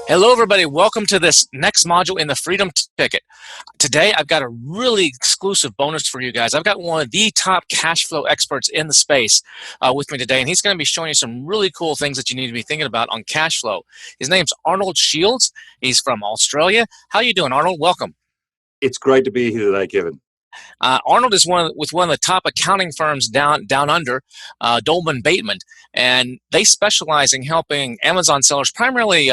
Hello, everybody. Welcome to this next module in the Freedom Ticket. Today, I've got a really exclusive bonus for you guys. I've got one of the top cash flow experts in the space with me today, and he's going to be showing you some really cool things that you need to be thinking about on cash flow. His name's Arnold Shields. He's from Australia. How you doing, Arnold? Welcome. It's great to be here today, Kevin. Arnold is with one of the top accounting firms down under, Dolman Bateman, and they specialize in helping Amazon sellers, primarily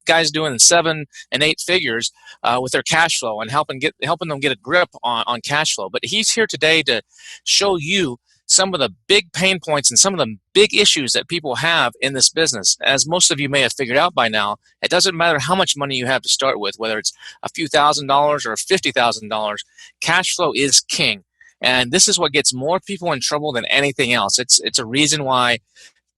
guys doing 7 and 8 figures with their cash flow and helping them get a grip on cash flow. But he's here today to show you some of the big pain points and some of the big issues that people have in this business. As most of you may have figured out by now, it doesn't matter how much money you have to start with, whether it's a few $1,000s or $50,000, cash flow is king. And this is what gets more people in trouble than anything else. It's a reason why,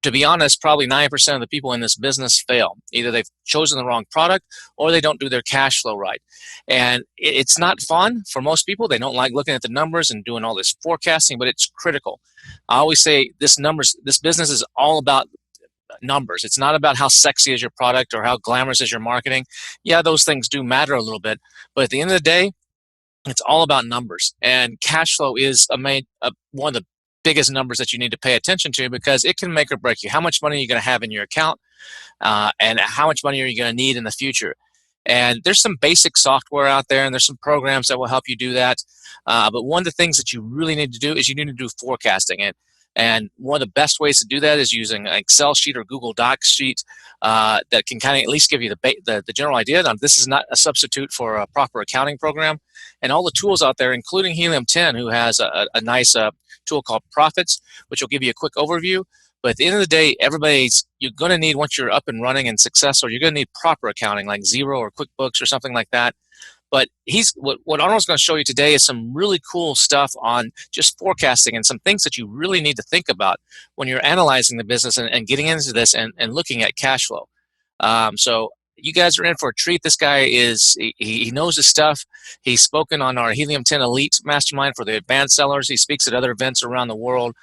to be honest, probably 90% of the people in this business fail. Either they've chosen the wrong product or they don't do their cash flow right. And it's not fun for most people. They don't like looking at the numbers and doing all this forecasting, but it's critical. I always say this business is all about numbers. It's not about how sexy is your product or how glamorous is your marketing. Yeah, those things do matter a little bit, but at the end of the day, it's all about numbers. And cash flow is one of the biggest numbers that you need to pay attention to, because it can make or break you. How much money are you going to have in your account, and how much money are you going to need in the future? And there's some basic software out there, and there's some programs that will help you do that. But one of the things that you really need to do is you need to do forecasting. And one of the best ways to do that is using an Excel sheet or Google Docs sheet that can kind of at least give you the general idea. Now, this is not a substitute for a proper accounting program. And all the tools out there, including Helium 10, who has a nice tool called Profits, which will give you a quick overview. But at the end of the day, you're going to need, once you're up and running and successful, you're going to need proper accounting like Xero or QuickBooks or something like that. But what Arnold's going to show you today is some really cool stuff on just forecasting and some things that you really need to think about when you're analyzing the business and getting into this and looking at cash flow. So you guys are in for a treat. This guy he knows his stuff. He's spoken on our Helium 10 Elite Mastermind for the advanced sellers. He speaks at other events around the world.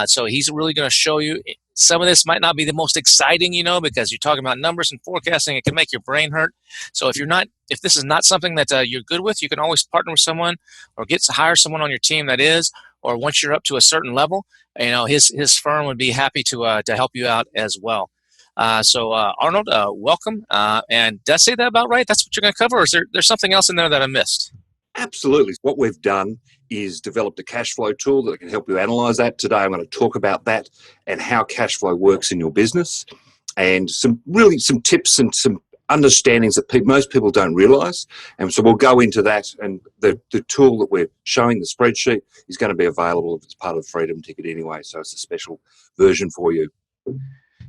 So he's really going to show you. Some of this might not be the most exciting, because you're talking about numbers and forecasting. It can make your brain hurt. So if this is not something that you're good with, you can always partner with someone or hire someone on your team that is. Or once you're up to a certain level, his firm would be happy to help you out as well. So Arnold, welcome. And did I say that about right? That's what you're going to cover, or is there's something else in there that I missed? Absolutely. What we've done is developed a cash flow tool that can help you analyze that. Today, I'm going to talk about that and how cash flow works in your business, and some tips and some understandings that most people don't realize. And so we'll go into that. And the tool that we're showing, the spreadsheet, is going to be available as part of the Freedom Ticket anyway. So it's a special version for you.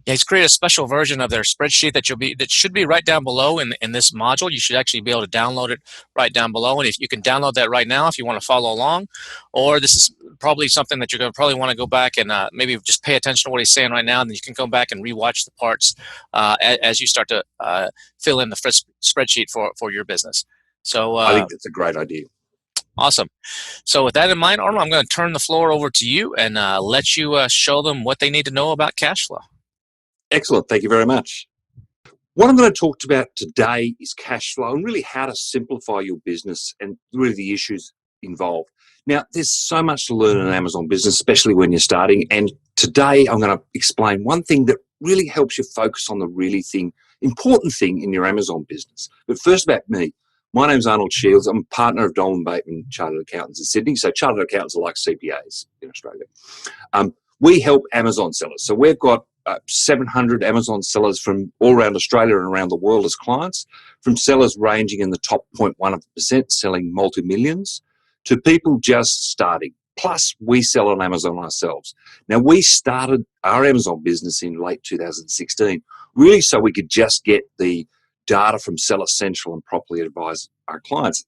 Yeah, he's created a special version of their spreadsheet that should be right down below in this module. You should actually be able to download it right down below. And if you can download that right now if you want to follow along, or this is probably something that you're going to probably want to go back and maybe just pay attention to what he's saying right now, and then you can come back and rewatch the parts as you start to fill in the spreadsheet for your business. So I think that's a great idea. Awesome. So with that in mind, Arnold, I'm going to turn the floor over to you and let you show them what they need to know about cash flow. Excellent. Thank you very much. What I'm going to talk about today is cash flow and really how to simplify your business and really the issues involved. Now, there's so much to learn in an Amazon business, especially when you're starting. And today I'm going to explain one thing that really helps you focus on the really important thing in your Amazon business. But first, about me. My name's Arnold Shields. I'm a partner of Dolman Bateman Chartered Accountants in Sydney. So chartered accountants are like CPAs in Australia. We help Amazon sellers. So we've got 700 Amazon sellers from all around Australia and around the world as clients, from sellers ranging in the top 0.1% selling multi-millions to people just starting. Plus, we sell on Amazon ourselves. Now, we started our Amazon business in late 2016, really so we could just get the data from Seller Central and properly advise our clients.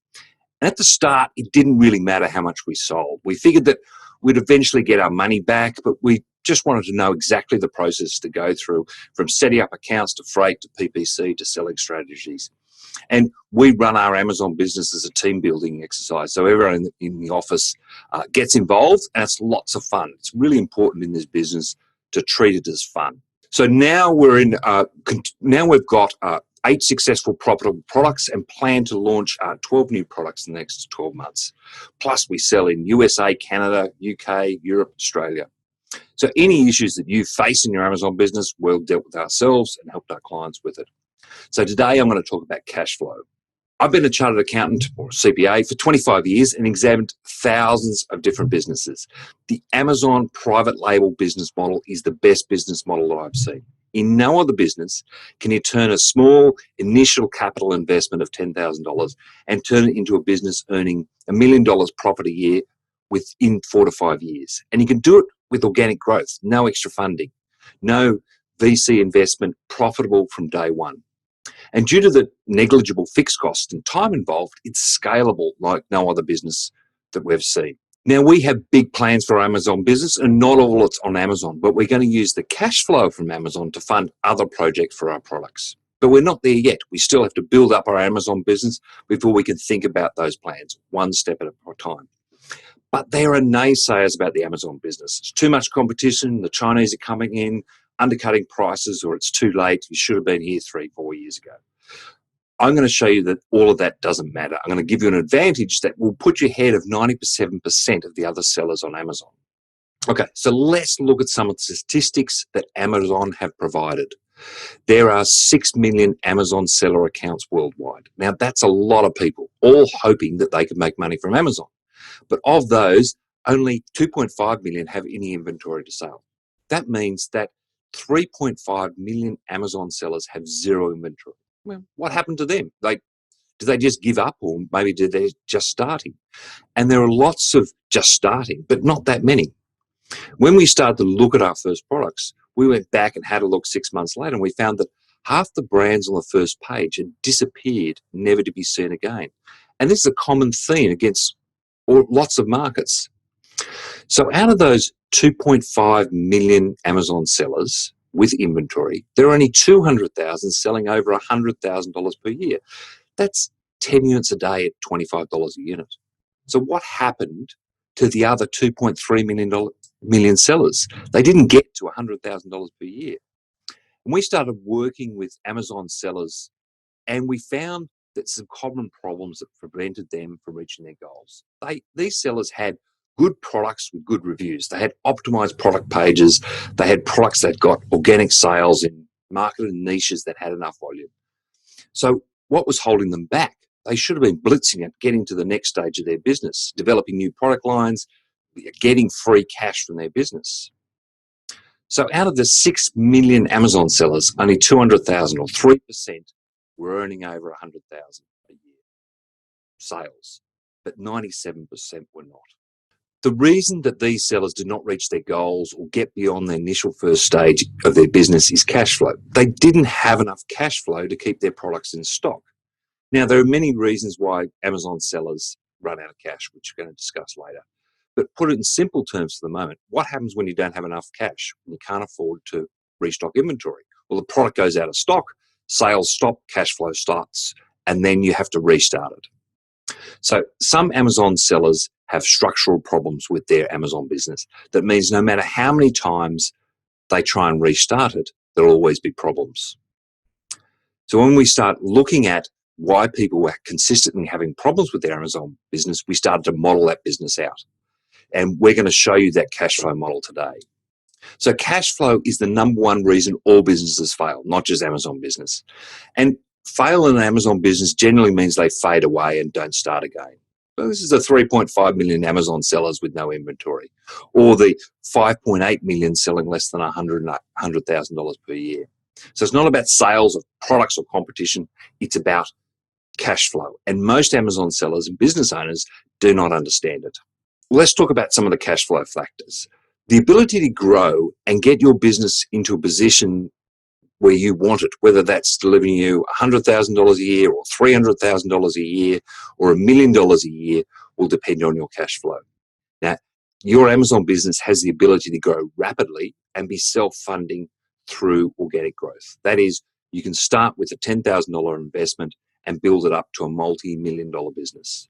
And at the start, it didn't really matter how much we sold. We figured that we'd eventually get our money back, but we just wanted to know exactly the process to go through, from setting up accounts to freight to PPC to selling strategies. And we run our Amazon business as a team building exercise. So everyone in the office gets involved, and it's lots of fun. It's really important in this business to treat it as fun. So now we've got 8 successful profitable products and plan to launch 12 new products in the next 12 months. Plus, we sell in USA, Canada, UK, Europe, Australia. So any issues that you face in your Amazon business, we'll deal with ourselves and help our clients with it. So today I'm going to talk about cash flow. I've been a chartered accountant or CPA for 25 years and examined thousands of different businesses. The Amazon private label business model is the best business model that I've seen. In no other business can you turn a small initial capital investment of $10,000 and turn it into a business earning $1 million profit a year within 4 to 5 years. And you can do it with organic growth, no extra funding, no VC investment, profitable from day one. And due to the negligible fixed costs and time involved, it's scalable like no other business that we've seen. Now, we have big plans for our Amazon business, and not all it's on Amazon, but we're going to use the cash flow from Amazon to fund other projects for our products. But we're not there yet. We still have to build up our Amazon business before we can think about those plans, one step at a time. But there are naysayers about the Amazon business. It's too much competition. The Chinese are coming in, undercutting prices, or it's too late. You should have been here 3-4 years ago. I'm going to show you that all of that doesn't matter. I'm going to give you an advantage that will put you ahead of 97% of the other sellers on Amazon. Okay, so let's look at some of the statistics that Amazon have provided. There are 6 million Amazon seller accounts worldwide. Now, that's a lot of people, all hoping that they can make money from Amazon. But of those, only 2.5 million have any inventory to sell. That means that 3.5 million Amazon sellers have zero inventory. Well, what happened to them? Did they just give up, or maybe did they just starting? And there are lots of just starting, but not that many. When we started to look at our first products, we went back and had a look 6 months later, and we found that half the brands on the first page had disappeared, never to be seen again. And this is a common theme against lots of markets. So out of those 2.5 million Amazon sellers with inventory, there are only 200,000 selling over $100,000 per year. That's 10 units a day at $25 a unit. So what happened to the other 2.3 million sellers? They didn't get to $100,000 per year. And we started working with Amazon sellers, and we found that some common problems that prevented them from reaching their goals. These sellers had good products with good reviews. They had optimized product pages. They had products that got organic sales in marketed niches that had enough volume. So what was holding them back? They should have been blitzing at getting to the next stage of their business, developing new product lines, getting free cash from their business. So out of the 6 million Amazon sellers, only 200,000 or 3% were earning over 100,000 a year sales, but 97% were not. The reason that these sellers did not reach their goals or get beyond the initial first stage of their business is cash flow. They didn't have enough cash flow to keep their products in stock. Now, there are many reasons why Amazon sellers run out of cash, which we're going to discuss later. But put it in simple terms for the moment, what happens when you don't have enough cash and you can't afford to restock inventory? Well, the product goes out of stock, sales stop, cash flow starts, and then you have to restart it. So some Amazon sellers have structural problems with their Amazon business. That means no matter how many times they try and restart it, there'll always be problems. So when we start looking at why people were consistently having problems with their Amazon business, we started to model that business out. And we're going to show you that cash flow model today. So cash flow is the number one reason all businesses fail, not just Amazon business. And fail in an Amazon business generally means they fade away and don't start again. Well, this is the 3.5 million Amazon sellers with no inventory, or the 5.8 million selling less than $100,000 per year. So it's not about sales of products or competition, it's about cash flow. And most Amazon sellers and business owners do not understand it. Let's talk about some of the cash flow factors. The ability to grow and get your business into a position where you want it, whether that's delivering you $100,000 a year or $300,000 a year or $1 million a year, will depend on your cash flow. Now, your Amazon business has the ability to grow rapidly and be self-funding through organic growth. That is, you can start with a $10,000 investment and build it up to a multi-million-dollar business.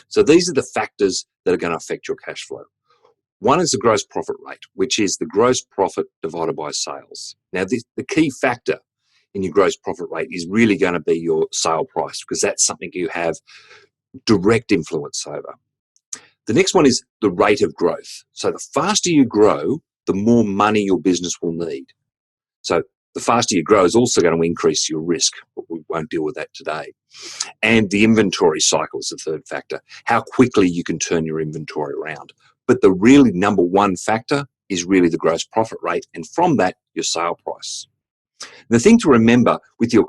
So these are the factors that are going to affect your cash flow. One is the gross profit rate, which is the gross profit divided by sales. Now, the key factor in your gross profit rate is really going to be your sale price, because that's something you have direct influence over. The next one is the rate of growth. So the faster you grow, the more money your business will need. So the faster you grow is also going to increase your risk, but we won't deal with that today. And the inventory cycle is the third factor, how quickly you can turn your inventory around. But the really number one factor is really the gross profit rate, and from that, your sale price. The thing to remember with your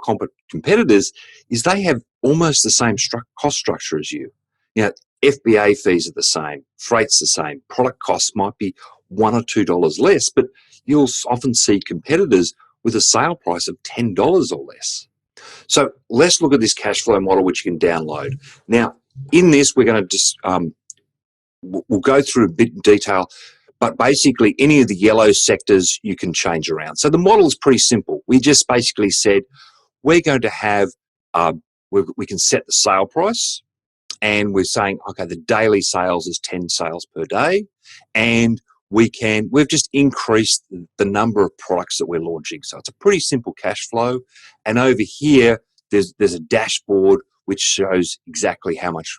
competitors is they have almost the same cost structure as you. You know, FBA fees are the same, freight's the same, product costs might be $1 or $2 less, but you'll often see competitors with a sale price of $10 or less. So let's look at this cash flow model, which you can download. Now, in this, we're going to just, we'll go through a bit in detail, but basically any of the yellow sectors you can change around. So the model is pretty simple. We just basically said we're going to have, we can set the sale price, and we're saying, okay, the daily sales is 10 sales per day, and we've just increased the number of products that we're launching. So it's a pretty simple cash flow. And over here, there's a dashboard which shows exactly how much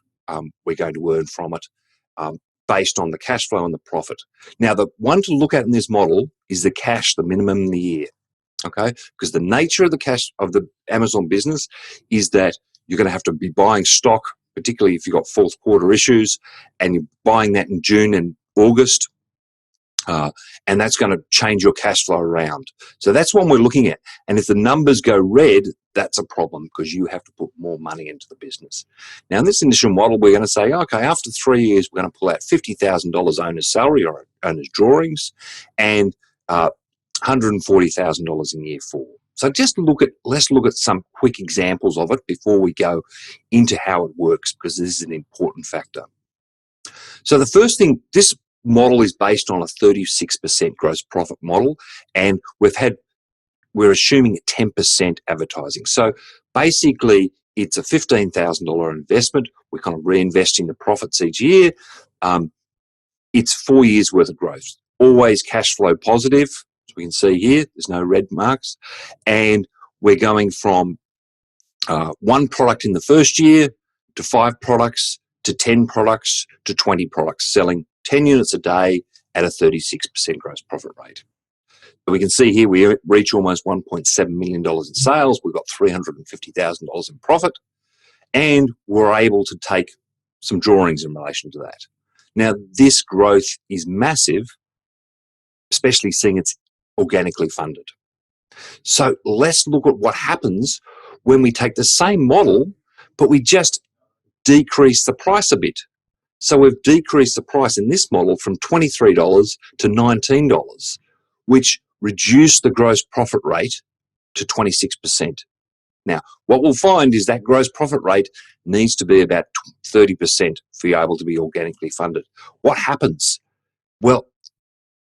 we're going to earn from it, based on the cash flow and the profit. Now, the one to look at in this model is the cash, the minimum in the year, okay? Because the nature of the cash of the Amazon business is that you're going to have to be buying stock, particularly if you've got fourth quarter issues, and you're buying that in June and August, and that's going to change your cash flow around. So that's what we're looking at. And if the numbers go red, that's a problem, because you have to put more money into the business. Now, in this initial model, we're going to say, okay, after 3 years, we're going to pull out $50,000 owner's salary or owner's drawings, and $140,000 in year 4. So let's look at some quick examples of it before we go into how it works, because this is an important factor. So the first thing, this model is based on a 36% gross profit model, and we're assuming a 10% advertising. So basically, it's a $15,000 investment. We're kind of reinvesting the profits each year. It's 4 years worth of growth, always cash flow positive. As we can see here, there's no red marks. And we're going from one product in the first year to 5 products to 10 products to 20 products, selling 10 units a day at a 36% gross profit rate. So we can see here we reach almost $1.7 million in sales. We've got $350,000 in profit, and we're able to take some drawings in relation to that. Now, this growth is massive, especially seeing it's organically funded. So let's look at what happens when we take the same model, but we just decrease the price a bit. So we've decreased the price in this model from $23 to $19, which reduced the gross profit rate to 26%. Now, what we'll find is that gross profit rate needs to be about 30% for you able to be organically funded. What happens? Well,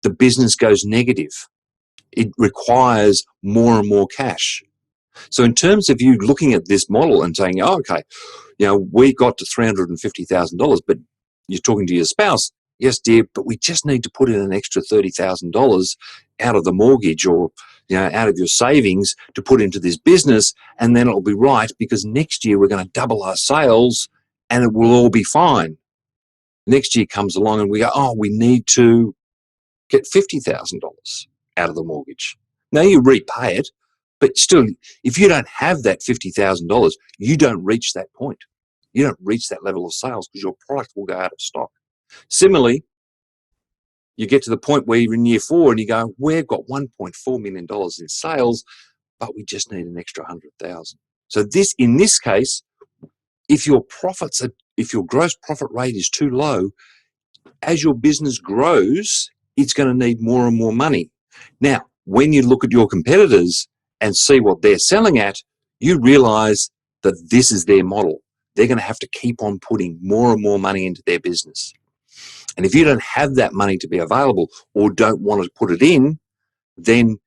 the business goes negative. It requires more and more cash. So in terms of you looking at this model and saying, oh, okay, we got to $350,000, but you're talking to your spouse, yes, dear, but we just need to put in an extra $30,000 out of the mortgage or out of your savings to put into this business, and then it'll be right, because next year we're going to double our sales and it will all be fine. Next year comes along and we go, oh, we need to get $50,000 out of the mortgage. Now you repay it, but still, if you don't have that $50,000, you don't reach that point. You don't reach that level of sales because your product will go out of stock. Similarly, you get to the point where you're in year 4 and you go, we've got $1.4 million in sales, but we just need an extra $100,000. So in this case, if your gross profit rate is too low, as your business grows, it's going to need more and more money. Now, when you look at your competitors and see what they're selling at, you realize that this is their model. They're going to have to keep on putting more and more money into their business. And if you don't have that money to be available or don't want to put it in, then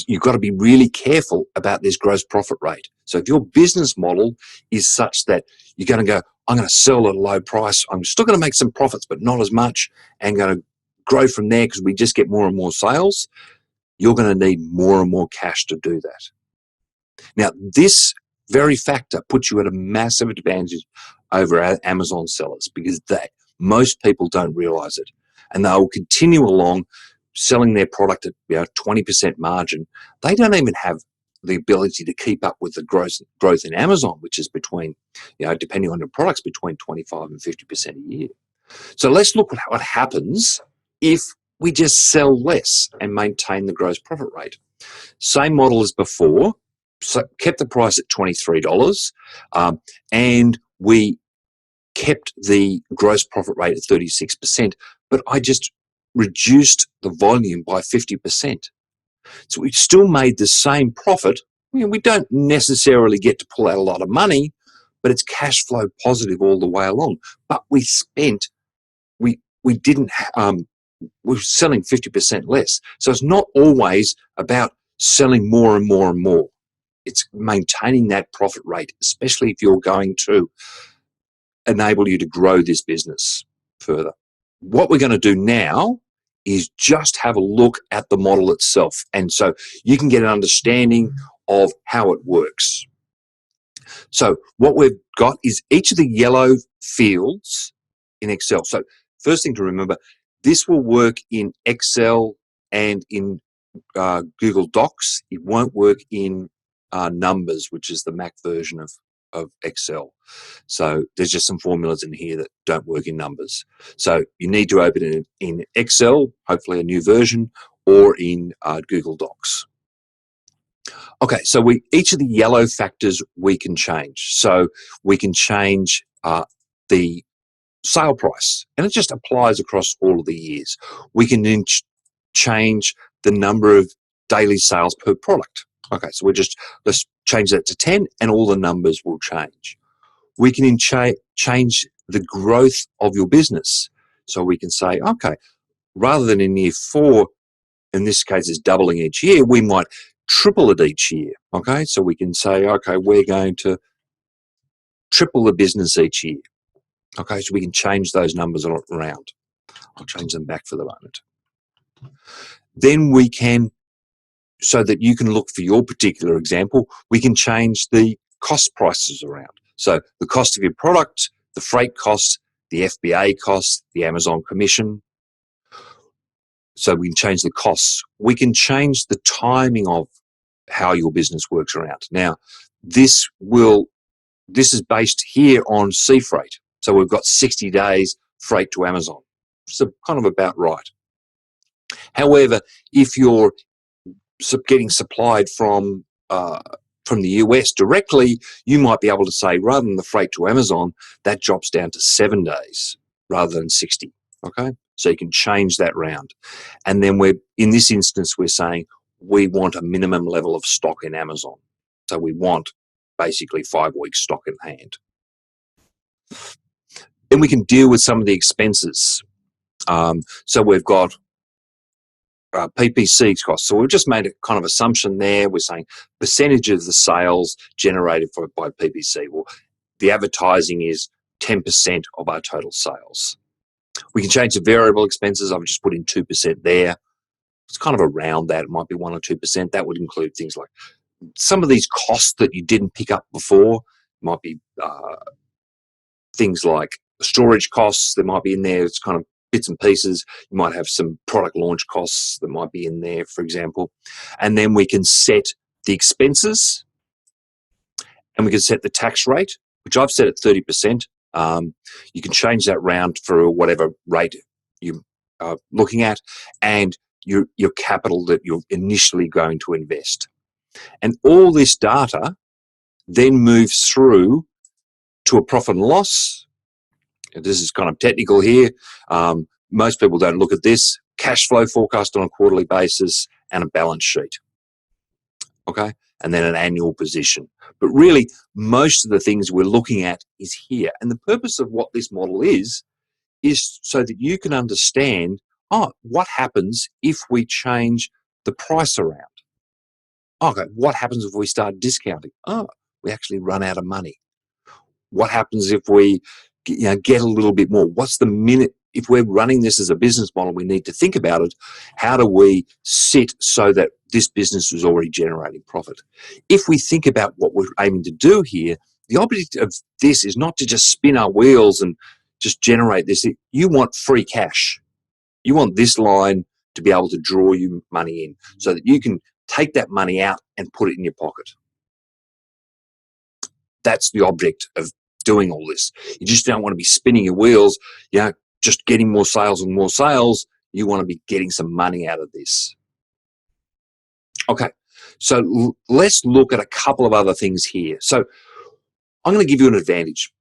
you've got to be really careful about this gross profit rate. So if your business model is such that you're going to go, I'm going to sell at a low price, I'm still going to make some profits, but not as much, and going to grow from there because we just get more and more sales, you're going to need more and more cash to do that. Now, this very factor puts you at a massive advantage over our Amazon sellers because most people don't realize it, and they'll continue along selling their product at 20% margin. They don't even have the ability to keep up with the growth in Amazon, which is between, depending on the products, between 25 and 50% a year. So let's look at what happens if we just sell less and maintain the gross profit rate. Same model as before, so kept the price at $23, and we kept the gross profit rate at 36%, but I just reduced the volume by 50%. So we still made the same profit. We don't necessarily get to pull out a lot of money, but it's cash flow positive all the way along. But we were selling 50% less. So it's not always about selling more and more and more. It's maintaining that profit rate, especially if you're going to enable you to grow this business further. What we're going to do now is just have a look at the model itself. And so you can get an understanding of how it works. So what we've got is each of the yellow fields in Excel. So first thing to remember, this will work in Excel and in Google Docs. It won't work in Numbers, which is the Mac version of Excel. So there's just some formulas in here that don't work in Numbers. So you need to open it in Excel, hopefully a new version, or in Google Docs. Okay, so each of the yellow factors we can change. So we can change the sale price, and it just applies across all of the years. We can then change the number of daily sales per product. Okay, so let's change that to 10 and all the numbers will change. We can change the growth of your business. So we can say, okay, rather than in year 4, in this case it's doubling each year, we might triple it each year. Okay, so we can say, okay, we're going to triple the business each year. Okay, so we can change those numbers around. I'll change them back for the moment. Then we can, so that you can look for your particular example, we can change the cost prices around. So the cost of your product, the freight cost, the FBA cost, the Amazon commission. So we can change the costs. We can change the timing of how your business works around. Now, this is based here on sea freight. So we've got 60 days freight to Amazon. So kind of about right. However, if you're getting supplied from the US directly, you might be able to say, rather than the freight to Amazon, that drops down to 7 days rather than 60. Okay, so you can change that round. And then in this instance, we're saying we want a minimum level of stock in Amazon. So we want basically 5 weeks stock in hand. Then we can deal with some of the expenses. So we've got PPC costs. So we've just made a kind of assumption there. We're saying percentage of the sales generated by PPC. Well, the advertising is 10% of our total sales. We can change the variable expenses. I've just put in 2% there. It's kind of around that. It might be 1 or 2%. That would include things like some of these costs that you didn't pick up before. Might be things like storage costs that might be in there. It's kind of bits and pieces. You might have some product launch costs that might be in there, for example. And then we can set the expenses and we can set the tax rate, which I've set at 30%. You can change that round for whatever rate you're looking at, and your capital that you're initially going to invest. And all this data then moves through to a profit and loss. This is kind of technical here. Most people don't look at this. Cash flow forecast on a quarterly basis and a balance sheet. Okay, and then an annual position. But really, most of the things we're looking at is here. And the purpose of what this model is so that you can understand, what happens if we change the price around? Okay, what happens if we start discounting? We actually run out of money. What happens if we get a little bit more? What's the minute if we're running this as a business model, we need to think about it. How do we sit so that this business is already generating profit? If we think about what we're aiming to do here, the object of this is not to just spin our wheels and just generate this. You want free cash. You want this line to be able to draw you money in so that you can take that money out and put it in your pocket. That's the object of doing all this. You just don't want to be spinning your wheels, just getting more sales and more sales. You want to be getting some money out of this. Okay, so let's look at a couple of other things here. So I'm going to give you an advantage.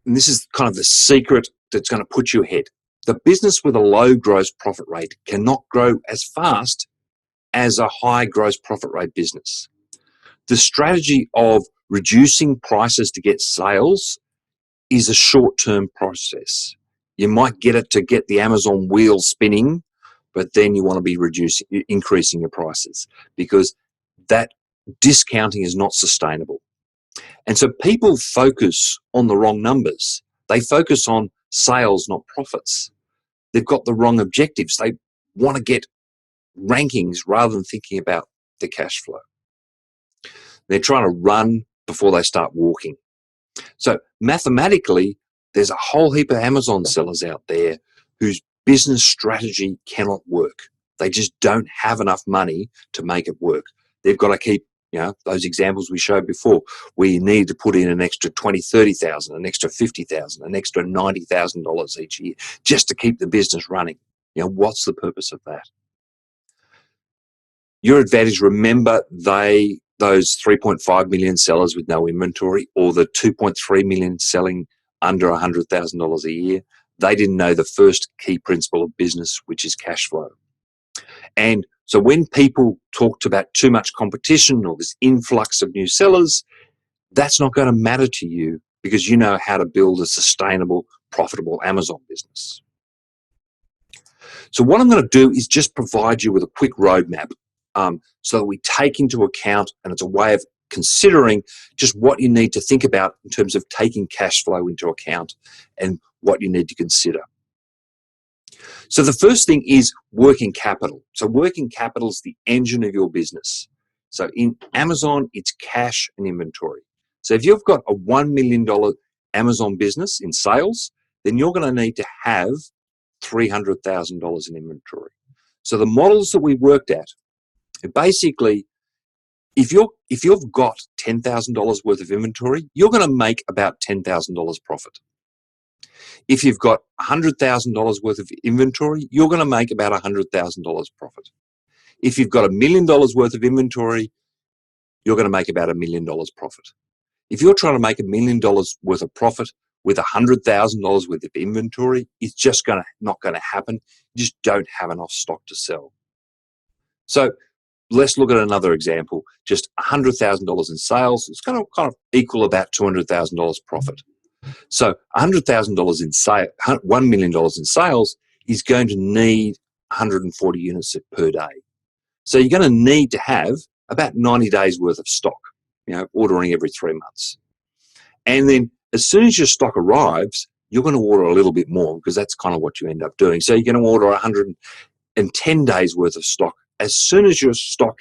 And this is kind of the secret that's going to put you ahead. The business with a low gross profit rate cannot grow as fast as a high gross profit rate business. The strategy of reducing prices to get sales is a short-term process. You might get it to get the Amazon wheel spinning, but then you want to be increasing your prices because that discounting is not sustainable. And so people focus on the wrong numbers. They focus on sales, not profits. They've got the wrong objectives. They want to get rankings rather than thinking about the cash flow. They're trying to run before they start walking. So mathematically, there's a whole heap of Amazon sellers out there whose business strategy cannot work. They just don't have enough money to make it work. They've got to keep, those examples we showed before, where you need to put in an extra $20,000, $30,000, an extra $50,000, an extra $90,000 each year just to keep the business running. What's the purpose of that? Your advantage, remember, those 3.5 million sellers with no inventory, or the 2.3 million selling under $100,000 a year, they didn't know the first key principle of business, which is cash flow. And so when people talked about too much competition or this influx of new sellers, that's not going to matter to you because you know how to build a sustainable, profitable Amazon business. So what I'm going to do is just provide you with a quick roadmap so that we take into account, and it's a way of considering just what you need to think about in terms of taking cash flow into account and what you need to consider. So the first thing is working capital. So working capital is the engine of your business. So in Amazon, it's cash and inventory. So if you've got a $1 million Amazon business in sales, then you're going to need to have $300,000 in inventory. So the models that we worked at, basically, if you've got $10,000 worth of inventory, you're going to make about $10,000 profit. If you've got $100,000 worth of inventory, you're going to make about $100,000 profit. If you've got $1 million worth of inventory, you're going to make about $1 million profit. If you're trying to make $1 million worth of profit with $100,000 worth of inventory, it's just not going to happen. You just don't have enough stock to sell. So let's look at another example. Just $100,000 in sales, it's going to kind of equal about $200,000 profit. So $100,000 in sale, $1 million in sales is going to need 140 units per day. So you're going to need to have about 90 days worth of stock, ordering every 3 months. And then as soon as your stock arrives, you're going to order a little bit more because that's kind of what you end up doing. So you're going to order 110 days worth of stock. As soon as your stock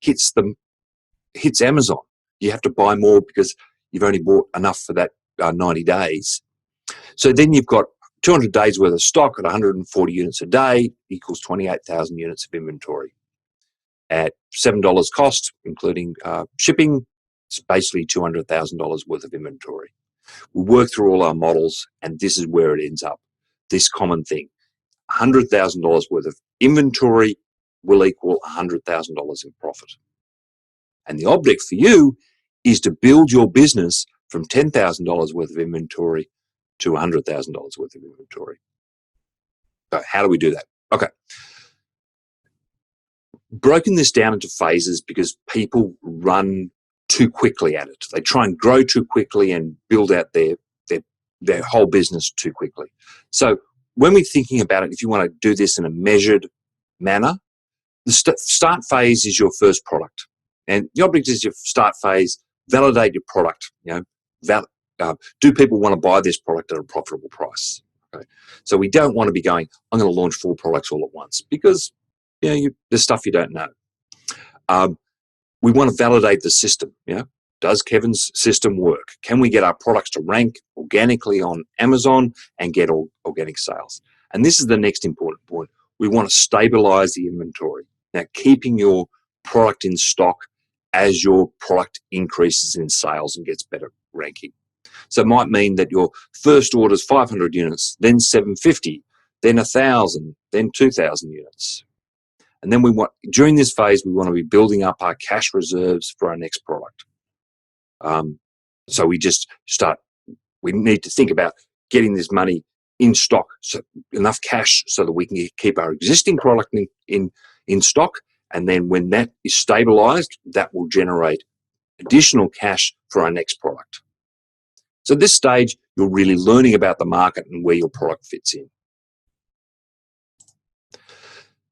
hits Amazon, you have to buy more because you've only bought enough for that 90 days. So then you've got 200 days worth of stock at 140 units a day equals 28,000 units of inventory. At $7 cost, including shipping, it's basically $200,000 worth of inventory. We work through all our models, and this is where it ends up. This common thing, $100,000 worth of inventory will equal $100,000 in profit. And the object for you is to build your business from $10,000 worth of inventory to $100,000 worth of inventory. So how do we do that? Okay. Broken this down into phases because people run too quickly at it. They try and grow too quickly and build out their whole business too quickly. So when we're thinking about it, if you want to do this in a measured manner, the start phase is your first product. And the object is your start phase, validate your product. Do people want to buy this product at a profitable price? Okay, so we don't want to be going, I'm going to launch 4 products all at once, because there's stuff you don't know. We want to validate the system. Does Kevin's system work? Can we get our products to rank organically on Amazon and get organic sales? And this is the next important point. We want to stabilize the inventory. Now, keeping your product in stock as your product increases in sales and gets better ranking. So it might mean that your first order is 500 units, then 750, then 1,000, then 2,000 units. And then during this phase, we want to be building up our cash reserves for our next product. So we need to think about getting this money in stock, so enough cash so that we can keep our existing product in stock. And then when that is stabilized, that will generate additional cash for our next product. So at this stage, you're really learning about the market and where your product fits in.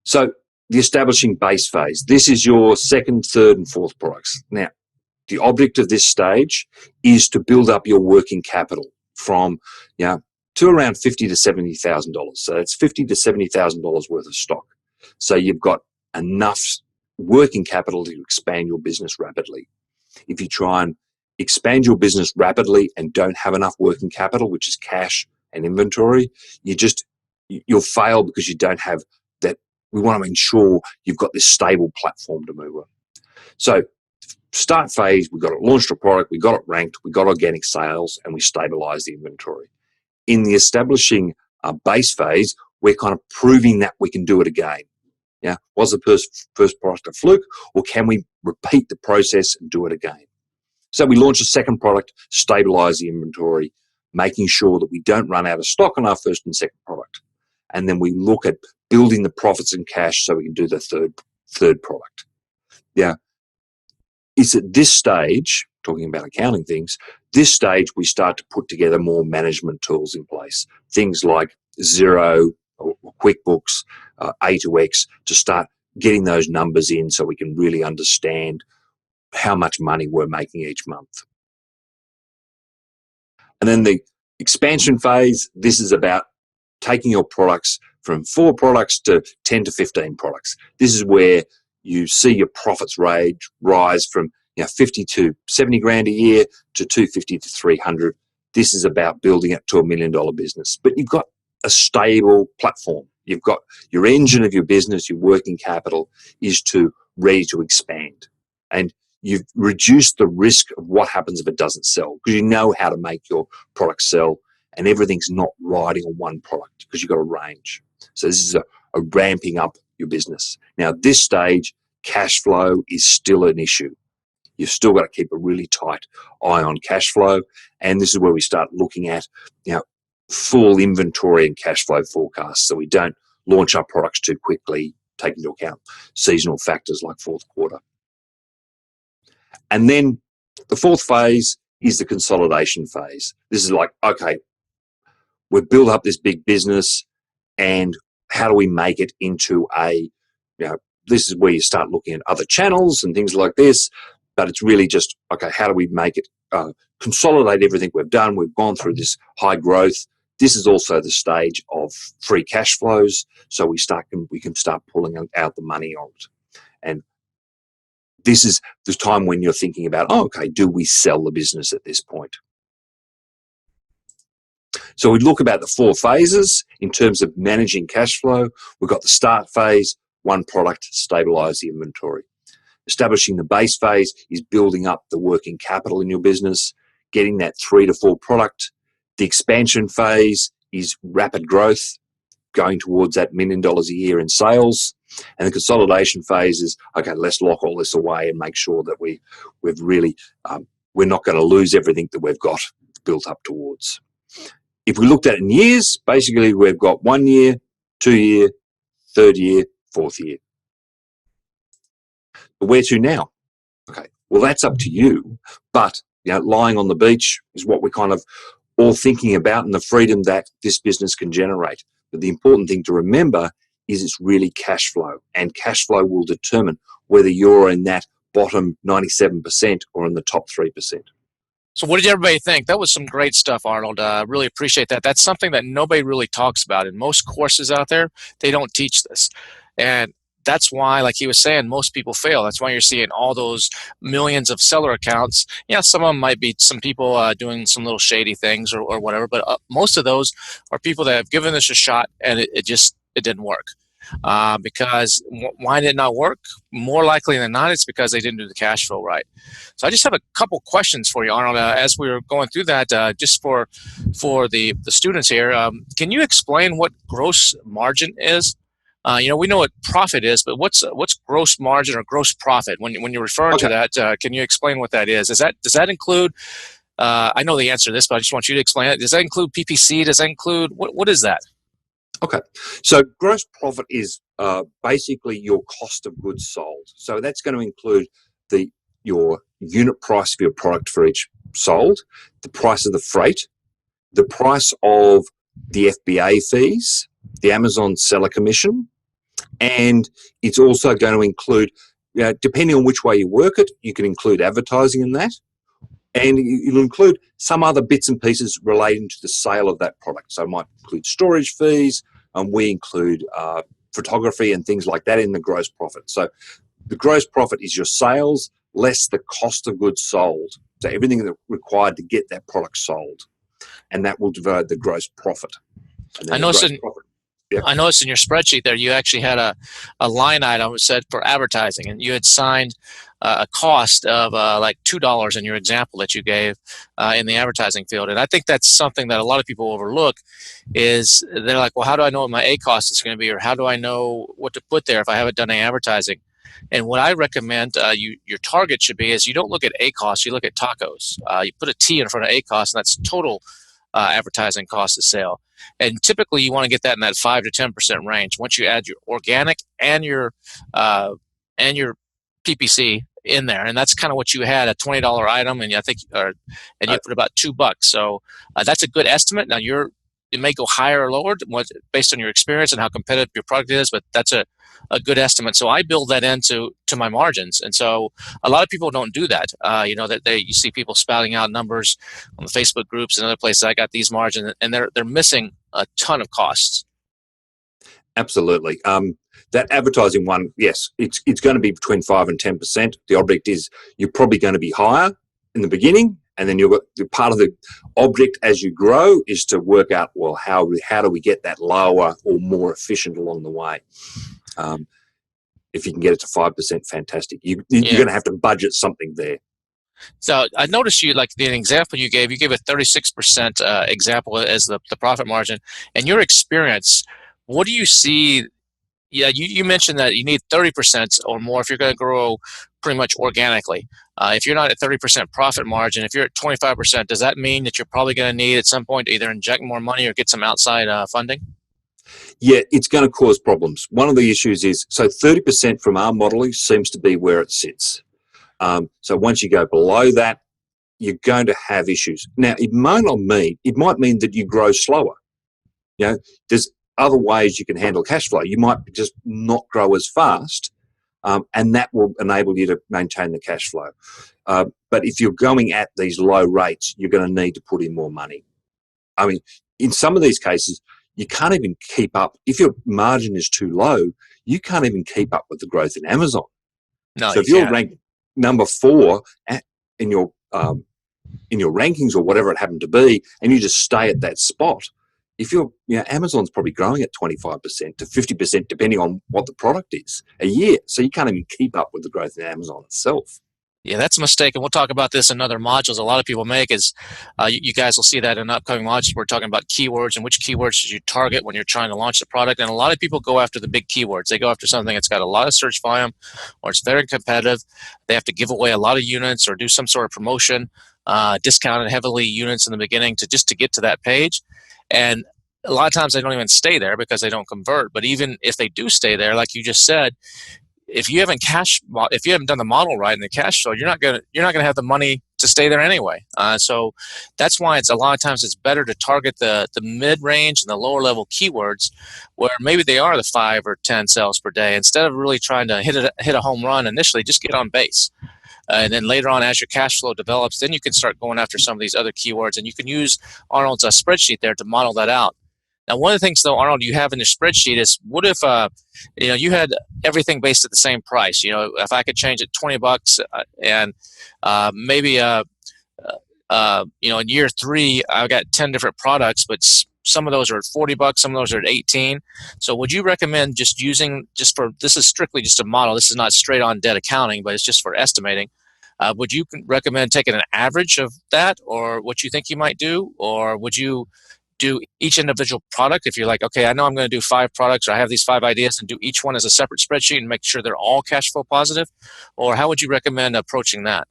So the establishing base phase, this is your second, third, and fourth products. Now, the object of this stage is to build up your working capital from, to around $50,000 to $70,000. So it's $50,000 to $70,000 worth of stock. So you've got enough working capital to expand your business rapidly. If you try and expand your business rapidly and don't have enough working capital, which is cash and inventory, you'll fail because you don't have that. We want to ensure you've got this stable platform to move on. So start phase, we got it launched a product, we got it ranked, we got organic sales, and we stabilize the inventory. In the establishing base phase, we're kind of proving that we can do it again. Was the first product a fluke, or can we repeat the process and do it again? So we launch a second product, stabilize the inventory, making sure that we don't run out of stock on our first and second product. And then we look at building the profits and cash so we can do the third product. It's at this stage, talking about accounting things, this stage we start to put together more management tools in place. Things like Xero or QuickBooks, A2X, to start getting those numbers in so we can really understand how much money we're making each month. And then the expansion phase, this is about taking your products from 4 products to 10 to 15 products. This is where you see your profits rise from 50 to 70 grand a year to 250 to 300. This is about building it to $1 million business. But you've got a stable platform. You've got your engine of your business, your working capital is ready to expand. And you've reduced the risk of what happens if it doesn't sell, because you know how to make your product sell, and everything's not riding on one product because you've got a range. So this is a ramping up your business. Now, at this stage, cash flow is still an issue. You've still got to keep a really tight eye on cash flow. And this is where we start looking at, full inventory and cash flow forecasts, so we don't launch our products too quickly, take into account seasonal factors like fourth quarter. And then the fourth phase is the consolidation phase. This is like, okay, we've built up this big business, and how do we make it into this is where you start looking at other channels and things like this, but it's really just, okay, how do we make it, consolidate everything we've done? We've gone through this high growth. This is also the stage of free cash flows, so we can start pulling out the money on it. And this is the time when you're thinking about, okay, do we sell the business at this point? So we look about the 4 phases in terms of managing cash flow. We've got the start phase, 1 product, stabilize the inventory. Establishing the base phase is building up the working capital in your business, getting that 3 to 4 product. The expansion phase is rapid growth, going towards that $1 million a year in sales. And the consolidation phase is, okay, let's lock all this away and make sure that we're not going to lose everything that we've got built up towards. If we looked at it in years, basically we've got 1 year, 2 year, 3rd year, 4th year. But where to now? Okay, well, that's up to you. But lying on the beach is what we're kind of all thinking about, and the freedom that this business can generate. But the important thing to remember is it's really cash flow, and cash flow will determine whether you're in that bottom 97% or in the top 3%. So what did everybody think? That was some great stuff, Arnold. Really appreciate that. That's something that nobody really talks about. In most courses out there, they don't teach this. And that's why, like he was saying, most people fail. That's why you're seeing all those millions of seller accounts. Yeah, some of them might be some people doing some little shady things or whatever, but most of those are people that have given this a shot and it didn't work. Because why did it not work? More likely than not, it's because they didn't do the cash flow right. So I just have a couple questions for you, Arnold. As we were going through that, just for the students here, can you explain what gross margin is? We know what profit is, but what's gross margin or gross profit? When you're referring to that, can you explain what that is? Does that include? I know the answer to this, but I just want you to explain it. Does that include PPC? Does that include what is that? Okay, so gross profit is basically your cost of goods sold. So that's going to include your unit price of your product for each sold, the price of the freight, the price of the FBA fees, the Amazon seller commission, and it's also going to include, depending on which way you work it, you can include advertising in that, and it'll include some other bits and pieces relating to the sale of that product. So it might include storage fees, and we include photography and things like that in the gross profit. So the gross profit is your sales less the cost of goods sold. So everything that's required to get that product sold, and that will divide the gross profit. I noticed in your spreadsheet there, you actually had a line item that said for advertising, and you had signed a cost of like $2 in your example that you gave in the advertising field. And I think that's something that a lot of people overlook is they're like, well, how do I know what my A cost is going to be, or how do I know what to put there if I haven't done any advertising? And what I recommend your target should be is you don't look at A cost, you look at tacos. You put a T in front of A cost, and that's total advertising cost of sale. And typically you want to get that in that 5 to 10% range. Once you add your organic and your PPC in there, and that's kind of what you had, a $20 item, and I think, and you put about $2. So that's a good estimate. Now it may go higher or lower based on your experience and how competitive your product is, but that's a good estimate. So I build that into my margins, and so a lot of people don't do that. You see people spouting out numbers on the Facebook groups and other places. I got these margins, and they're missing a ton of costs. Absolutely. That advertising one, yes, it's going to be between 5 and 10%. The object is you're probably going to be higher in the beginning, and then part of the object as you grow is to work out, well, how do we get that lower or more efficient along the way? If you can get it to 5%, fantastic. You're going to have to budget something there. So I noticed you, like the example you gave a 36% example as the profit margin. And your experience, what do you see? Yeah, you mentioned that you need 30% or more if you're going to grow pretty much organically. If you're not at 30% profit margin, if you're at 25%, does that mean that you're probably going to need at some point to either inject more money or get some outside funding? Yeah, it's going to cause problems. One of the issues is, so 30% from our modeling seems to be where it sits. So once you go below that, you're going to have issues. Now, it might mean that you grow slower. There's other ways you can handle cash flow. You might just not grow as fast, and that will enable you to maintain the cash flow. But if you're going at these low rates, you're going to need to put in more money. I mean, in some of these cases, you can't even keep up. If your margin is too low, you can't even keep up with the growth in Amazon. No, so if you're ranked number 4 in your rankings or whatever it happened to be, and you just stay at that spot, if Amazon's probably growing at 25% to 50%, depending on what the product is, a year. So you can't even keep up with the growth in Amazon itself. Yeah, that's a mistake, and we'll talk about this in other modules. A lot of people make is, you guys will see that in upcoming modules. We're talking about keywords and which keywords should you target when you're trying to launch the product. And a lot of people go after the big keywords. They go after something that's got a lot of search volume, or it's very competitive. They have to give away a lot of units or do some sort of promotion, discounted heavily units in the beginning to get to that page. And a lot of times they don't even stay there because they don't convert. But even if they do stay there, like you just said, if you haven't done the model right in the cash flow, you're not gonna have the money to stay there anyway. So that's why it's a lot of times it's better to target the mid range and the lower level keywords where maybe they are the 5 or 10 sales per day. Instead of really trying to hit a home run initially, just get on base. And then later on, as your cash flow develops, then you can start going after some of these other keywords, and you can use Arnold's spreadsheet there to model that out. Now, one of the things, though, Arnold, you have in your spreadsheet is what if you had everything based at the same price? If I could change it $20 and maybe in year 3 I've got 10 different products, but some of those are at $40, some of those are at 18. So would you recommend just using this is strictly just a model. This is not straight on dead accounting, but it's just for estimating. Would you recommend taking an average of that, or what you think you might do, or would you do each individual product? If you're like, okay, I know I'm going to do 5 products, or I have these 5 ideas, and do each one as a separate spreadsheet and make sure they're all cash flow positive, or how would you recommend approaching that?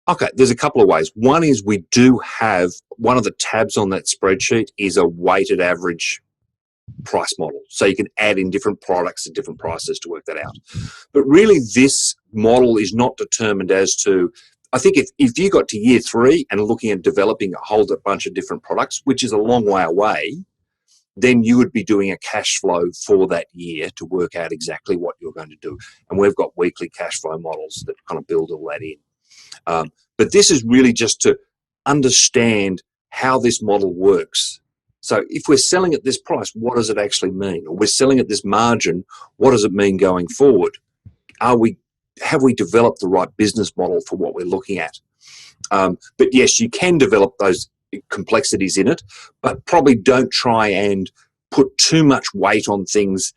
Okay, there's a couple of ways. One is we do have one of the tabs on that spreadsheet is a weighted average price model. So you can add in different products at different prices to work that out. But really, this model is not determined as to, I think if you got to year 3 and looking at developing a whole bunch of different products, which is a long way away, then you would be doing a cash flow for that year to work out exactly what you're going to do. And we've got weekly cash flow models that kind of build all that in. But this is really just to understand how this model works. So if we're selling at this price, what does it actually mean? Or we're selling at this margin, what does it mean going forward? Have we developed the right business model for what we're looking at? But yes, you can develop those complexities in it, but probably don't try and put too much weight on things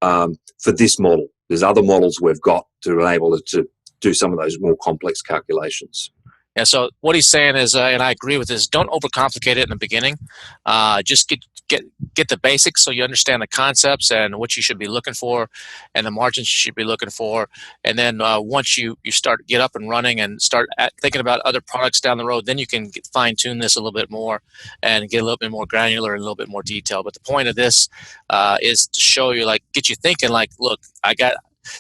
for this model. There's other models we've got to enable it to do some of those more complex calculations. Yeah, so what he's saying is, and I agree with this, don't overcomplicate it in the beginning. Just get the basics so you understand the concepts and what you should be looking for and the margins you should be looking for. And then once you get up and running and start thinking about other products down the road, then you can fine-tune this a little bit more and get a little bit more granular and a little bit more detail. But the point of this is to show you, get you thinking, look,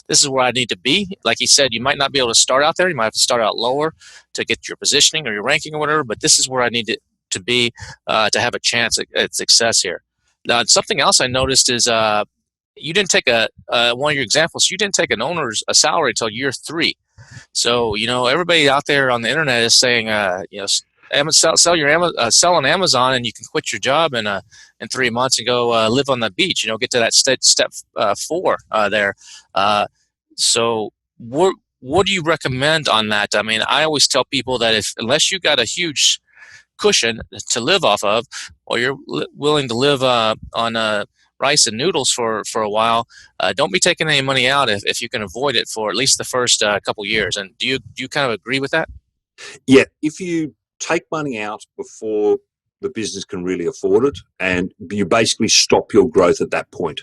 this is where I need to be. Like he said, you might not be able to start out there. You might have to start out lower to get your positioning or your ranking or whatever, but this is where I need to be to have a chance at success here. Now, something else I noticed is you didn't take one of your examples, you didn't take an owner's salary until year 3. So, everybody out there on the internet is saying, sell on Amazon and you can quit your job in 3 months and go live on the beach. Get to that step 4 there. So what do you recommend on that? I mean, I always tell people that unless you got a huge cushion to live off of, or you're willing to live on rice and noodles for a while, don't be taking any money out if you can avoid it for at least the first couple years. And do you kind of agree with that? Yeah, if you take money out before the business can really afford it, and you basically stop your growth at that point.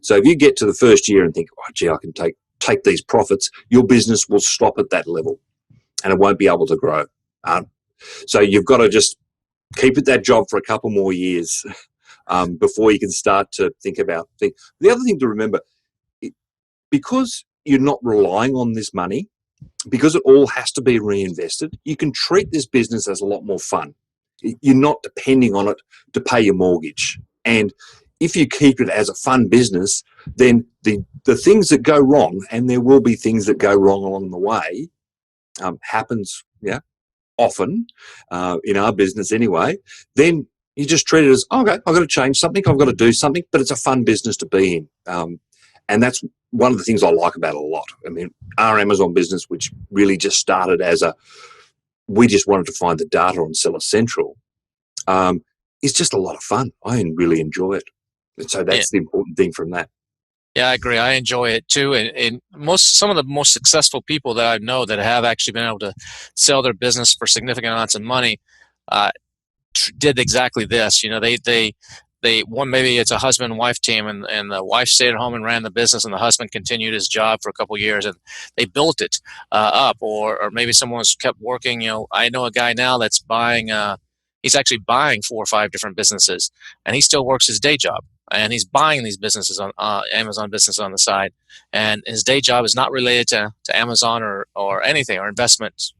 So if you get to the first year and think, oh, gee, I can take these profits, your business will stop at that level and it won't be able to grow. So you've got to just keep at that job for a couple more years before you can start to think about things. The other thing to remember, because you're not relying on this money, because it all has to be reinvested, you can treat this business as a lot more fun. You're not depending on it to pay your mortgage. And if you keep it as a fun business, then the things that go wrong, and there will be things that go wrong along the way, happens often in our business anyway, then you just treat it as, okay, I've got to change something, I've got to do something, but it's a fun business to be in. And that's one of the things I like about it a lot. I mean, our Amazon business, which really just started as we just wanted to find the data on Seller Central, is just a lot of fun. I really enjoy it. And so that's the important thing from that. Yeah, I agree. I enjoy it too. And some of the most successful people that I know that have actually been able to sell their business for significant amounts of money did exactly this. Maybe it's a husband and wife team, and the wife stayed at home and ran the business, and the husband continued his job for a couple of years, and they built it up. Or maybe someone's kept working. I know a guy now that's buying. He's actually buying 4 or 5 different businesses, and he still works his day job, and he's buying these businesses on Amazon business on the side, and his day job is not related to Amazon or anything or investments,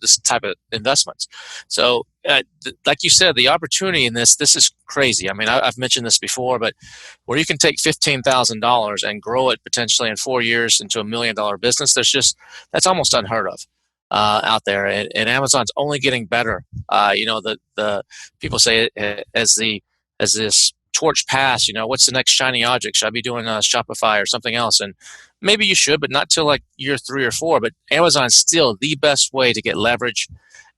this type of investments. So like you said, the opportunity in this is crazy. I mean, I've mentioned this before, but where you can take $15,000 and grow it potentially in 4 years into $1 million business, that's almost unheard of out there. And Amazon's only getting better. The people say as this torch pass, what's the next shiny object? Should I be doing Shopify or something else? And maybe you should, but not till like year 3 or 4. But Amazon's still the best way to get leverage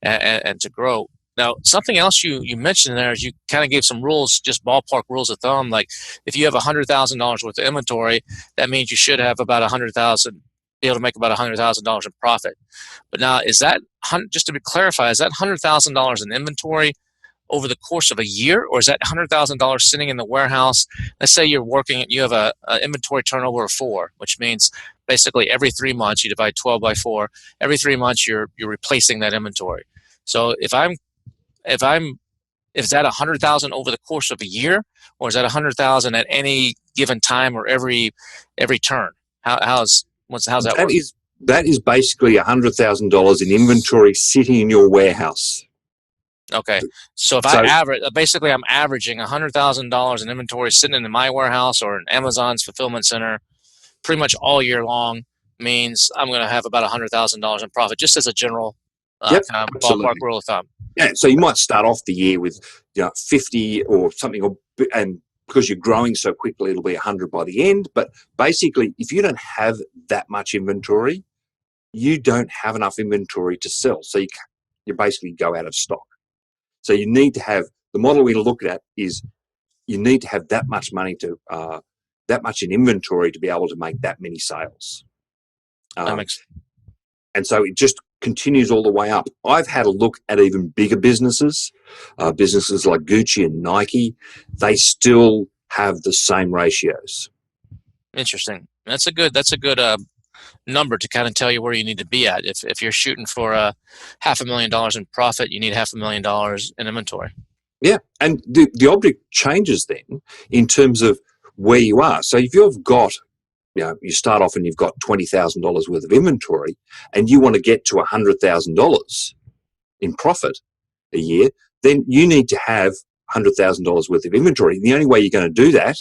and to grow. Now, something else you mentioned there is you kind of gave some rules, just ballpark rules of thumb. Like if you have $100,000 worth of inventory, that means you should have about be able to make about $100,000 in profit. But now, is that, just to clarify, is that $100,000 in inventory over the course of a year, or is that $100,000 sitting in the warehouse? Let's say you have a inventory turnover of 4, which means basically every 3 months, you divide 12 by 4. Every 3 months, you're replacing that inventory. So is that 100,000 over the course of a year, or is that 100,000 at any given time or every turn? How's that work? That is basically $100,000 in inventory sitting in your warehouse. Okay, so I average, basically I'm averaging $100,000 in inventory sitting in my warehouse or in Amazon's fulfillment center pretty much all year long, means I'm going to have about $100,000 in profit, just as a general kind of ballpark rule of thumb. Yeah, so you might start off the year with 50 or something, and because you're growing so quickly, it'll be 100 by the end. But basically, if you don't have that much inventory, you don't have enough inventory to sell. So you basically go out of stock. So you need to have, the model we look at is you need to have that much money that much in inventory to be able to make that many sales. And so it just continues all the way up. I've had a look at even bigger businesses, businesses like Gucci and Nike. They still have the same ratios. Interesting. That's a good number to kind of tell you where you need to be at. If you're shooting for $500,000 in profit, you need $500,000 in inventory. Yeah, and the object changes then in terms of where you are. So if you've got, you start off and you've got $20,000 worth of inventory, and you want to get to $100,000 in profit a year, then you need to have $100,000 worth of inventory. The only way you're going to do that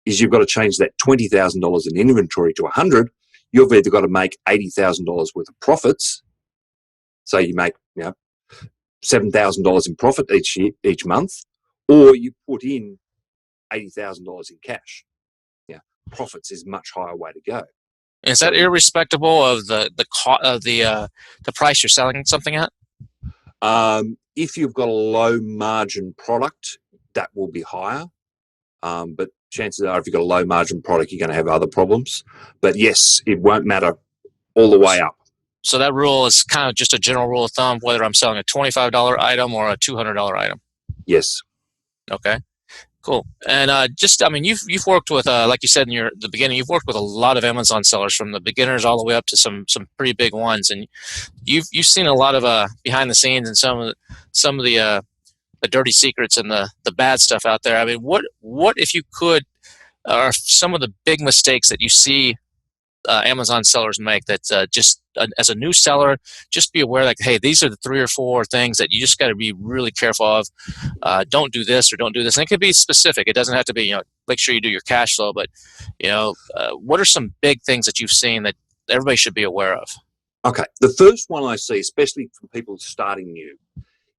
is you've got to change that $20,000 in inventory to 100. You've either got to make $80,000 worth of profits, so you make $7,000 in profit each month, or you put in $80,000 in cash. Profits is a much higher way to go. Is that irrespective of the price you're selling something at? If you've got a low margin product, that will be higher. But chances are, if you've got a low margin product, you're going to have other problems. But yes, it won't matter all the way up. So that rule is kind of just a general rule of thumb, whether I'm selling a $25 item or a $200 item. Yes. Okay. Cool. And you've worked with, like you said in the beginning, you've worked with a lot of Amazon sellers, from the beginners all the way up to some pretty big ones, and you've seen a lot of behind the scenes and some of the dirty secrets and the bad stuff out there. I mean, what if you could, are some of the big mistakes that you see Amazon sellers make that just as a new seller, just be aware, like, hey, these are the 3 or 4 things that you just got to be really careful of. Don't do this or don't do this. And it could be specific. It doesn't have to be, make sure you do your cash flow, but, what are some big things that you've seen that everybody should be aware of? Okay. The first one I see, especially from people starting new,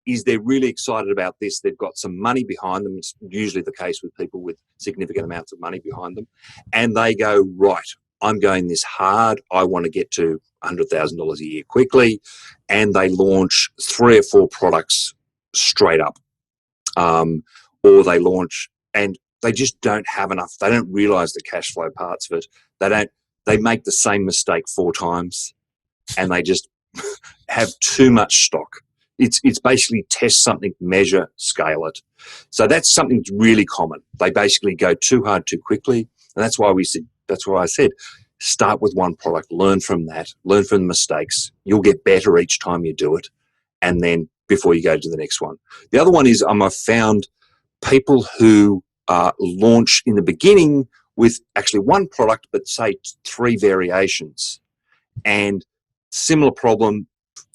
is they're really excited about this. They've got some money behind them. It's usually the case with people with significant amounts of money behind them. And they go, right, I'm going this hard. I want to get to $100,000 a year quickly. And they launch 3 or 4 products straight up. Or they launch, and they just don't have enough. They don't realize the cash flow parts of it. They make the same mistake 4 times, and they just have too much stock. It's basically test something, measure, scale it. So that's something that's really common. They basically go too hard too quickly. And that's why I said, start with one product, learn from that, learn from the mistakes. You'll get better each time you do it. And then before you go to the next one. The other one is I've found people who launch in the beginning with actually one product, but say 3 variations. And similar problem,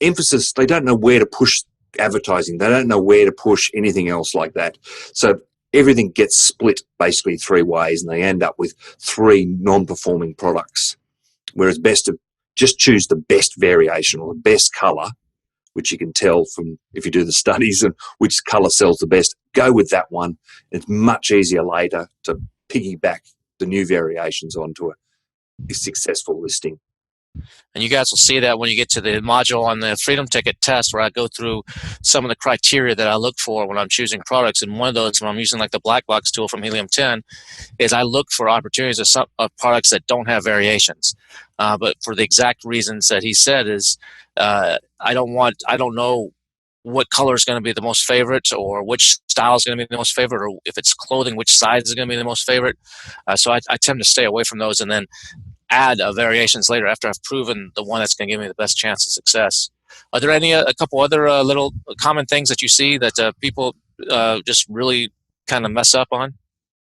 emphasis, they don't know where to push advertising. They don't know where to push anything else like that. So everything gets split basically 3 ways, and they end up with 3 non-performing products. Whereas best to just choose the best variation or the best color, which you can tell from if you do the studies and which color sells the best. Go with that one. It's much easier later to piggyback the new variations onto a successful listing. And you guys will see that when you get to the module on the Freedom Ticket test, where I go through some of the criteria that I look for when I'm choosing products. And one of those, when I'm using like the black box tool from Helium 10, is I look for opportunities of products that don't have variations. But for the exact reasons that he said is, I don't know what color is going to be the most favorite, or which style is going to be the most favorite, or if it's clothing, which size is going to be the most favorite. So I tend to stay away from those, and then add variations later after I've proven the one that's going to give me the best chance of success. Are there any a couple other little common things that you see that people just really kind of mess up on?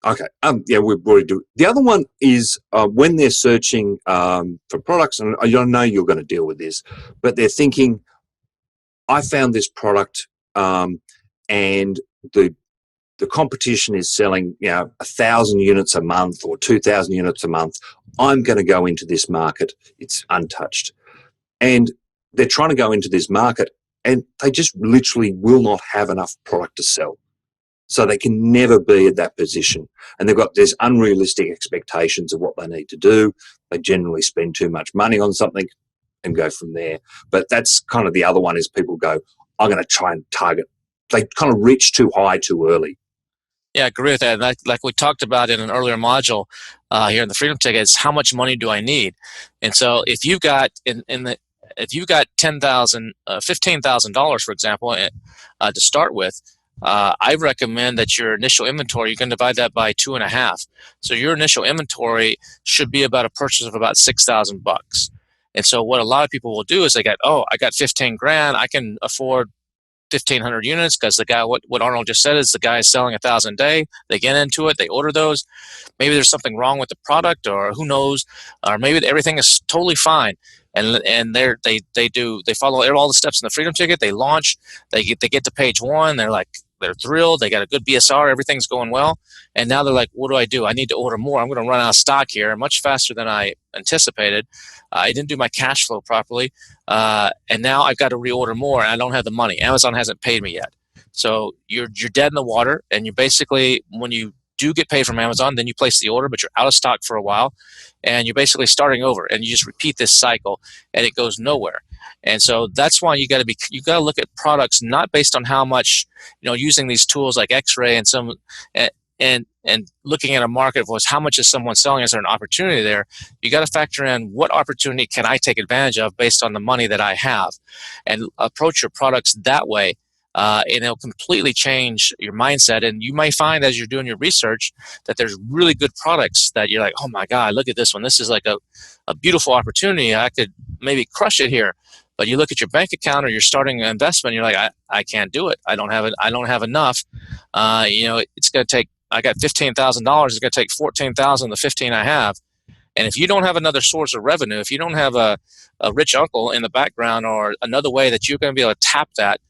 Okay. Yeah, we've already do. The other one is when they're searching for products, and I know you're going to deal with this, but they're thinking, I found this product, and the competition is selling, 1,000 units a month or 2,000 units a month. I'm going to go into this market. It's untouched. And they're trying to go into this market, and they just literally will not have enough product to sell. So they can never be at that position. And there's unrealistic expectations of what they need to do. They generally spend too much money on something and go from there. But that's kind of the other one, is people go, I'm going to try and target. They kind of reach too high too early. Yeah, I agree with that. Like we talked about in an earlier module here in the Freedom Ticket, is how much money do I need? And so if you've got if you've got $15,000, for example, to start with, I recommend that your initial inventory, you can divide that by 2.5. So your initial inventory should be about a purchase of about $6,000. And so what a lot of people will do is I got 15 grand, I can afford 1,500 units, because the guy, what Arnold just said is the guy is selling 1,000 a day. They get into it, they order those. Maybe there's something wrong with the product, or who knows, or maybe everything is totally fine. And they follow all the steps in the Freedom Ticket. They launch, they get to page 1. They're thrilled. They got a good BSR. Everything's going well. And now they're like, what do? I need to order more. I'm going to run out of stock here much faster than I anticipated. I didn't do my cash flow properly. And now I've got to reorder more, and I don't have the money. Amazon hasn't paid me yet. So you're dead in the water. And you basically, when you do get paid from Amazon, then you place the order, but you're out of stock for a while, and you're basically starting over, and you just repeat this cycle, and it goes nowhere. And so that's why you got to look at products not based on how much, using these tools like X-Ray and looking at a market was how much is someone selling? Is there an opportunity there? You got to factor in what opportunity can I take advantage of based on the money that I have, and approach your products that way. And it'll completely change your mindset. And you may find as you're doing your research that there's really good products that you're like, oh my God, look at this one. This is like a beautiful opportunity. I could maybe crush it here. But you look at your bank account or you're starting an investment, you're like, I can't do it. I don't have it. I don't have enough. It's going to take, I got $15,000. It's going to take 14,000 the 15 I have. And if you don't have another source of revenue, if you don't have a rich uncle in the background or another way that you're going to be able to tap that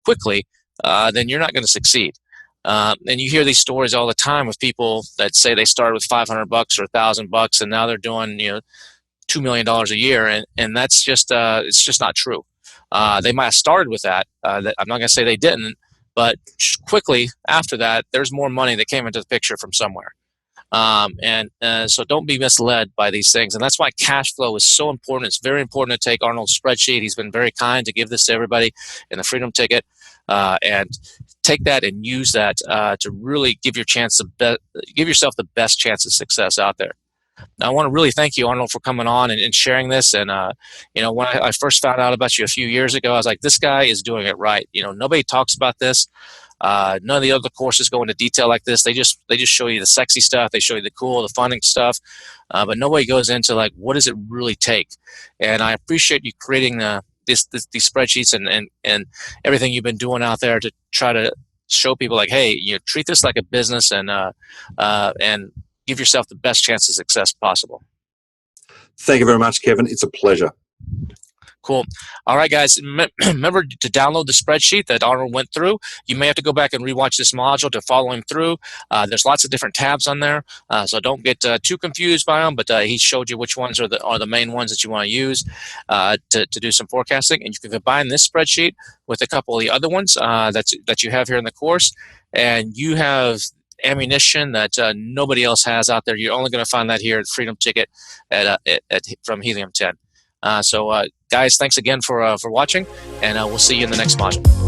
quickly, then you're not going to succeed. And you hear these stories all the time with people that say they started with $500 or $1,000 and now they're doing $2 million a year, and that's just it's just not true. They might have started with that. I'm not going to say they didn't, but quickly after that, there's more money that came into the picture from somewhere. So don't be misled by these things. And that's why cash flow is so important. It's very important to take Arnold's spreadsheet. He's been very kind to give this to everybody in the Freedom Ticket, and take that and use that to really give yourself the best chance of success out there. Now, I want to really thank you, Arnold, for coming on and sharing this. And, when I first found out about you a few years ago, I was like, this guy is doing it right. Nobody talks about this. None of the other courses go into detail like this. They just show you the sexy stuff. They show you the cool, the fun stuff. But nobody goes into like, what does it really take? And I appreciate you creating these spreadsheets and everything you've been doing out there to try to show people like, hey, treat this like a business and give yourself the best chance of success possible. Thank you very much, Kevin. It's a pleasure. Cool. All right, guys. Remember to download the spreadsheet that Arnold went through. You may have to go back and rewatch this module to follow him through. There's lots of different tabs on there, so don't get too confused by them. But he showed you which ones are the main ones that you want to use to do some forecasting, and you can combine this spreadsheet with a couple of the other ones that you have here in the course, and you have ammunition that nobody else has out there. You're only going to find that here at Freedom Ticket from Helium 10. Guys, thanks again for watching, and we'll see you in the next module.